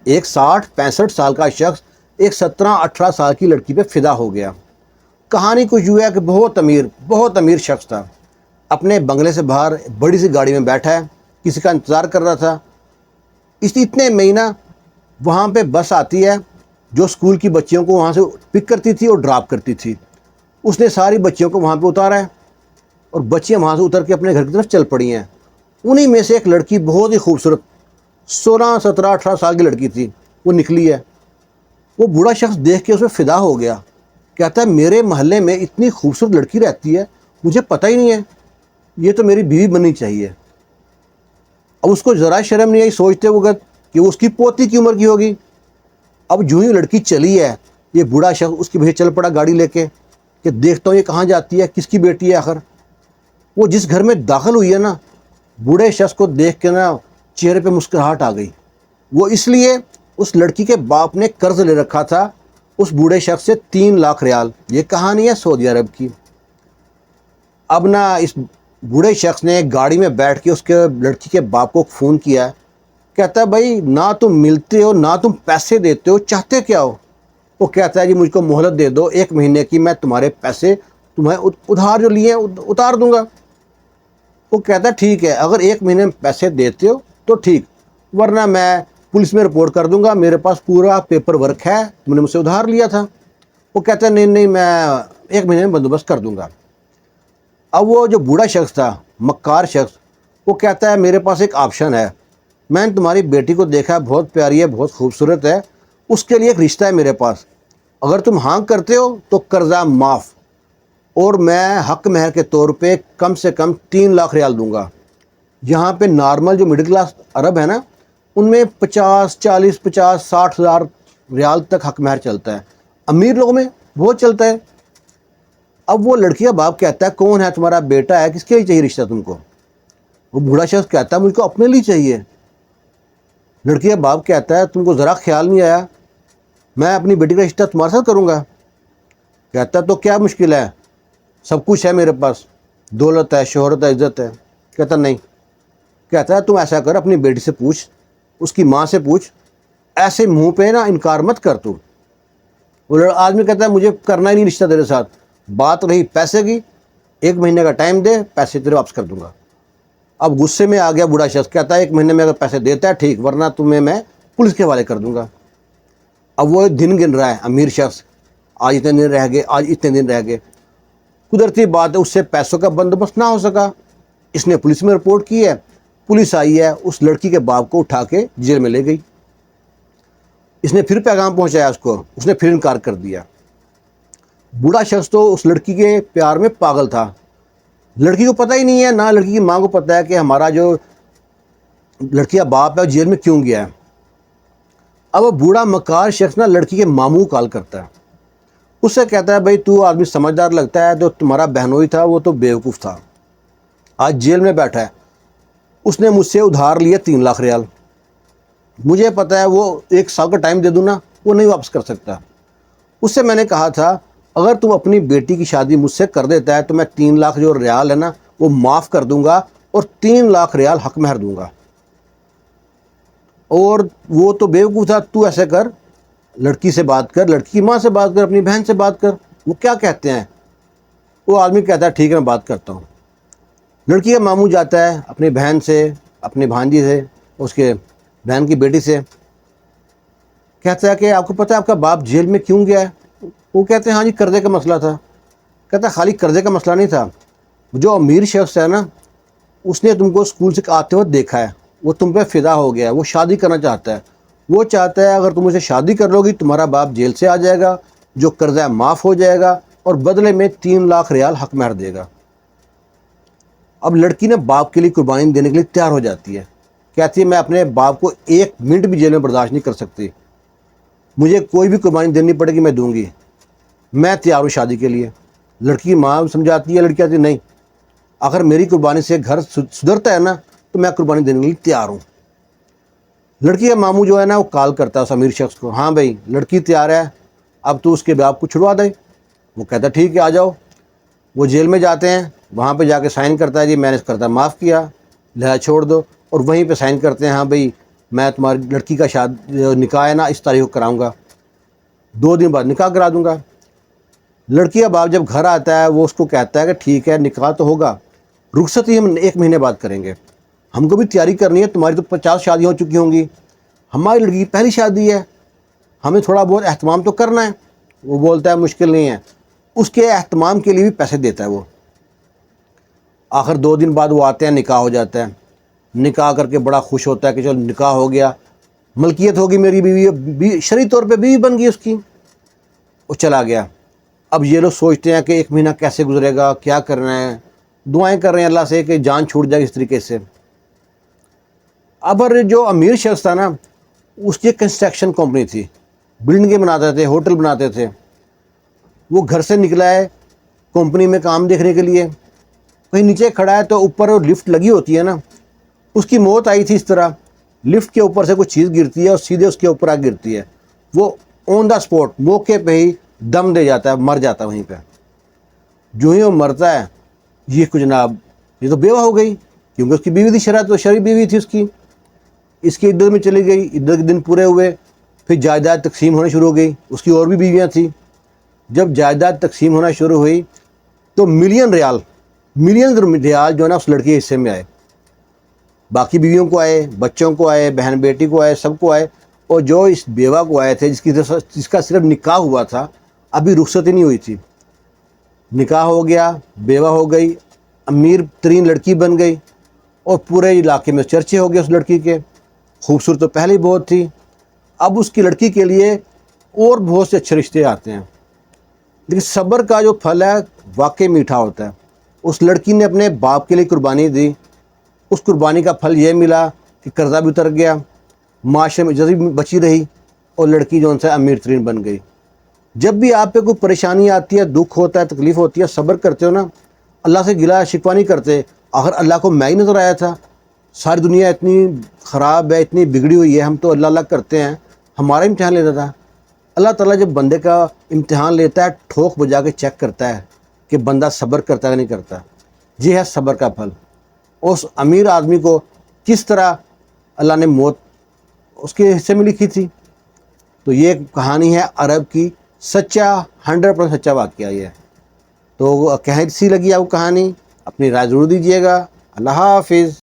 ایک 60-65 سال کا شخص ایک 17-18 سال کی لڑکی پہ فدا ہو گیا۔ کہانی کچھ یوں ہے کہ بہت امیر شخص تھا، اپنے بنگلے سے باہر بڑی سی گاڑی میں بیٹھا ہے، کسی کا انتظار کر رہا تھا۔ اتنے مہینہ وہاں پہ بس آتی ہے جو اسکول کی بچیوں کو وہاں سے پک کرتی تھی اور ڈراپ کرتی تھی۔ اس نے ساری بچیوں کو وہاں پہ اتارا ہے اور بچیاں وہاں سے اتر کے اپنے گھر کی طرف چل پڑی ہیں۔ انہی میں سے ایک لڑکی بہت ہی خوبصورت 16-17-18 سال کی لڑکی تھی، وہ نکلی ہے۔ وہ بوڑھا شخص دیکھ کے اس میں فدا ہو گیا، کہتا ہے میرے محلے میں اتنی خوبصورت لڑکی رہتی ہے، مجھے پتہ ہی نہیں ہے، یہ تو میری بیوی بننی چاہیے۔ اب اس کو ذرا شرم نہیں آئی سوچتے وقت کہ وہ اس کی پوتی کی عمر کی ہوگی۔ اب جو ہی لڑکی چلی ہے، یہ بوڑھا شخص اس کے پیچھے چل پڑا گاڑی لے کے کہ دیکھتا ہوں یہ کہاں جاتی ہے، کس کی بیٹی ہے آخر۔ وہ جس گھر میں داخل ہوئی ہے نا، بوڑھے شخص کو دیکھ کے نا چہرے پہ مسکراہٹ آ گئی۔ وہ اس لیے اس لڑکی کے باپ نے قرض لے رکھا تھا اس بوڑھے شخص سے 3 لاکھ ریال۔ یہ کہانی ہے سعودی عرب کی۔ اب نا اس بوڑھے شخص نے گاڑی میں بیٹھ کے اس کے لڑکی کے باپ کو فون کیا، کہتا ہے بھائی نہ تم ملتے ہو نہ تم پیسے دیتے ہو، چاہتے کیا ہو؟ وہ کہتا ہے جی مجھ کو مہلت دے دو 1 مہینے کی، میں تمہارے پیسے تمہیں ادھار جو لیے ہیں اتار دوں گا۔ وہ کہتا ہے ٹھیک ہے، اگر 1 مہینے میں پیسے دیتے ہو تو ٹھیک، ورنہ میں پولیس میں رپورٹ کر دوں گا، میرے پاس پورا پیپر ورک ہے، تم نے مجھ سے ادھار لیا تھا۔ وہ کہتا ہے نہیں میں 1 مہینے میں بندوبست کر دوں گا۔ اب وہ جو بوڑھا شخص تھا، مکار شخص، وہ کہتا ہے میرے پاس ایک آپشن ہے، میں نے تمہاری بیٹی کو دیکھا ہے، بہت پیاری ہے، بہت خوبصورت ہے، اس کے لیے ایک رشتہ ہے میرے پاس، اگر تم ہاں کرتے ہو تو قرضہ معاف، اور میں حق مہر کے طور پہ کم سے کم 3 لاکھ ریال دوں گا۔ یہاں پہ نارمل جو مڈل کلاس عرب ہے نا، ان میں 50-60 ہزار ریال تک حق مہر چلتا ہے، امیر لوگوں میں بہت چلتا ہے۔ اب وہ لڑکی کا باپ کہتا ہے کون ہے تمہارا بیٹا ہے، کس کے لیے چاہیے رشتہ تم کو؟ وہ بوڑھا شخص کہتا ہے مجھ کو اپنے لیے چاہیے۔ لڑکی کا باپ کہتا ہے تم کو ذرا خیال نہیں آیا، میں اپنی بیٹی کا رشتہ تمہارے ساتھ کروں گا؟ کہتا ہے تو کیا مشکل ہے، سب کچھ ہے میرے پاس، دولت ہے، شہرت ہے، عزت ہے۔ کہتا نہیں، کہتا ہے تم ایسا کر، اپنی بیٹی سے پوچھ، اس کی ماں سے پوچھ، ایسے منہ پہ نا انکار مت کر تو۔ وہ آدمی کہتا ہے مجھے کرنا ہی نہیں رشتہ تیرے ساتھ، بات رہی پیسے کی، 1 مہینے کا ٹائم دے، پیسے تیرے واپس کر دوں گا۔ اب غصے میں آ گیا بوڑھا شخص، کہتا ہے 1 مہینے میں اگر پیسے دیتا ہے ٹھیک، ورنہ تمہیں میں پولیس کے حوالے کر دوں گا۔ اب وہ دن گن رہا ہے امیر شخص، آج اتنے دن رہ گئے، آج اتنے دن رہ گئے۔ قدرتی بات ہے اس سے پیسوں کا بندوبست نہ ہو سکا، اس نے پولیس میں رپورٹ کی ہے، پولیس آئی ہے، اس لڑکی کے باپ کو اٹھا کے جیل میں لے گئی۔ اس نے پھر پیغام پہنچایا اس نے پھر انکار کر دیا۔ بوڑھا شخص تو اس لڑکی کے پیار میں پاگل تھا، لڑکی کو پتہ ہی نہیں ہے، نہ لڑکی کی ماں کو پتہ ہے کہ ہمارا جو لڑکی کا باپ ہے وہ جیل میں کیوں گیا ہے۔ اب وہ بوڑھا مکار شخص نا لڑکی کے ماموں کو کال کرتا ہے، اس سے کہتا ہے بھائی تو آدمی سمجھدار لگتا ہے، جو تمہارا بہنوئی تھا وہ تو بیوقوف تھا، آج جیل میں بیٹھا ہے، اس نے مجھ سے ادھار لیے 3 لاکھ ریال، مجھے پتہ ہے وہ 1 سال کا ٹائم دے دوں نا وہ نہیں واپس کر سکتا۔ اس سے میں نے کہا تھا اگر تم اپنی بیٹی کی شادی مجھ سے کر دیتا ہے تو میں 3 لاکھ جو ریال ہے نا وہ معاف کر دوں گا اور 3 لاکھ ریال حق مہر دوں گا۔ اور وہ تو بیوقوف تھا، تو ایسے کر، لڑکی سے بات کر، لڑکی کی ماں سے بات کر، اپنی بہن سے بات کر، وہ کیا کہتے ہیں۔ وہ آدمی کہتا ہے ٹھیک ہے میں بات کرتا ہوں۔ لڑکی کا ماموں جاتا ہے اپنی بہن سے، اپنی بھانجی سے، اس کے بہن کی بیٹی سے، کہتا ہے کہ آپ کو پتہ ہے آپ کا باپ جیل میں کیوں گیا ہے؟ وہ کہتے ہیں ہاں جی قرضے کا مسئلہ تھا۔ کہتا ہے خالی قرضے کا مسئلہ نہیں تھا، جو امیر شخص ہے نا اس نے تم کو اسکول سے آتے ہوئے دیکھا ہے، وہ تم پہ فدا ہو گیا ہے، وہ شادی کرنا چاہتا ہے، وہ چاہتا ہے اگر تم اسے شادی کر لو گی تمہارا باپ جیل سے آ جائے گا، جو قرضہ معاف ہو جائے گا اور بدلے میں 3 لاکھ ریال حق مہر دے گا۔ اب لڑکی نے باپ کے لیے قربانی دینے کے لیے تیار ہو جاتی ہے، کہتی ہے میں اپنے باپ کو 1 منٹ بھی جیل میں برداشت نہیں کر سکتی، مجھے کوئی بھی قربانی دینی پڑے گی میں دوں گی، میں تیار ہوں شادی کے لیے۔ لڑکی کی ماں سمجھاتی ہے، لڑکی کہتی ہے نہیں، اگر میری قربانی سے گھر سدھرتا ہے نا تو میں قربانی دینے کے لیے تیار ہوں۔ لڑکی کا ماموں جو ہے نا وہ کال کرتا ہے اس امیر شخص کو، ہاں بھائی لڑکی تیار ہے، اب تو اس کے باپ کو چھڑوا دے۔ وہ کہتا ہے ٹھیک ہے آ جاؤ۔ وہ جیل میں جاتے ہیں، وہاں پہ جا کے سائن کرتا ہے جی میں نے قرضہ معاف کیا لہذا چھوڑ دو، اور وہیں پہ سائن کرتے ہیں ہاں بھائی میں تمہاری لڑکی کا نکاح ہے نا اس تاریخ کو کراؤں گا، 2 دن بعد نکاح کرا دوں گا۔ لڑکی کا باپ جب گھر آتا ہے وہ اس کو کہتا ہے کہ ٹھیک ہے نکاح تو ہوگا، رخصتی ہم 1 مہینے بعد کریں گے، ہم کو بھی تیاری کرنی ہے، تمہاری تو 50 شادیاں ہو چکی ہوں گی، ہماری لڑکی کی پہلی شادی ہے، ہمیں تھوڑا بہت اہتمام تو کرنا ہے۔ وہ بولتا ہے مشکل نہیں ہے، اس کے اہتمام کے لیے بھی پیسے دیتا ہے وہ۔ آخر 2 دن بعد وہ آتے ہیں، نکاح ہو جاتا ہے، نکاح کر کے بڑا خوش ہوتا ہے کہ چلو نکاح ہو گیا، ملکیت ہوگی میری بیوی، شرعی طور پہ بیوی بن گئی اس کی۔ وہ چلا گیا۔ اب یہ لوگ سوچتے ہیں کہ 1 مہینہ کیسے گزرے گا، کیا کرنا ہے، دعائیں کر رہے ہیں اللہ سے کہ جان چھوٹ جائے اس طریقے سے۔ اب جو امیر شخص تھا نا، اس کی کنسٹرکشن کمپنی تھی، بلڈنگیں بناتے تھے، ہوٹل بناتے تھے۔ وہ گھر سے نکلا ہے کمپنی میں کام دیکھنے کے لیے، کہیں نیچے کھڑا ہے تو اوپر لفٹ لگی ہوتی ہے نا، اس کی موت آئی تھی اس طرح، لفٹ کے اوپر سے کوئی چیز گرتی ہے اور سیدھے اس کے اوپر آ گرتی ہے، وہ آن دا اسپاٹ موقع پہ ہی دم دے جاتا ہے، مر جاتا ہے وہیں پہ۔ جو ہی وہ مرتا ہے، یہ کچھ جناب یہ تو بیوہ ہو گئی، کیونکہ اس کی بیوی تھی، شرعی بیوی تھی اس کی عدت میں چلی گئی، عدت کے دن پورے ہوئے، پھر جائیداد تقسیم ہونے شروع ہو گئی، اس کی اور بھی بیویاں تھیں۔ جب جائیداد تقسیم ہونا شروع ہوئی تو ملین ریال جو ہے نا اس لڑکی کے حصے میں آئے، باقی بیویوں کو آئے، بچوں کو آئے، بہن بیٹی کو آئے، سب کو آئے، اور جو اس بیوہ کو آئے تھے جس کا صرف نکاح ہوا تھا، ابھی رخصت ہی نہیں ہوئی تھی، نکاح ہو گیا، بیوہ ہو گئی، امیر ترین لڑکی بن گئی، اور پورے علاقے میں چرچے ہو گئے اس لڑکی کے، خوبصورت تو پہلے ہی بہت تھی، اب اس کی لڑکی کے لیے اور بہت سے اچھے رشتے آتے ہیں۔ لیکن صبر کا جو پھل ہے واقعی میٹھا ہوتا ہے۔ اس لڑکی نے اپنے باپ کے لیے قربانی دی، اس قربانی کا پھل یہ ملا کہ قرضہ بھی اتر گیا، معاشرے میں عزت بھی بچی رہی، اور لڑکی جو ان سے امیر ترین بن گئی۔ جب بھی آپ پہ کوئی پریشانی آتی ہے، دکھ ہوتا ہے، تکلیف ہوتی ہے، صبر کرتے ہو نا، اللہ سے گلا شکوہ نہیں کرتے، آخر اللہ کو میں ہی نظر آیا تھا، ساری دنیا اتنی خراب ہے، اتنی بگڑی ہوئی ہے، ہم تو اللہ اللہ کرتے ہیں، ہمارا امتحان لیتا تھا۔ اللہ تعالیٰ جب بندے کا امتحان لیتا ہے، ٹھوک بجا کے چیک کرتا ہے کہ بندہ صبر کرتا ہے کہ نہیں کرتا۔ یہ ہے صبر کا پھل۔ اس امیر آدمی کو کس طرح اللہ نے موت اس کے حصے میں لکھی تھی۔ تو یہ کہانی ہے عرب کی، سچا 100% سچا واقعہ یہ ہے۔ تو کیسی لگی آپ کو کہانی؟ اپنی رائے ضرور دیجیے گا۔ اللہ حافظ۔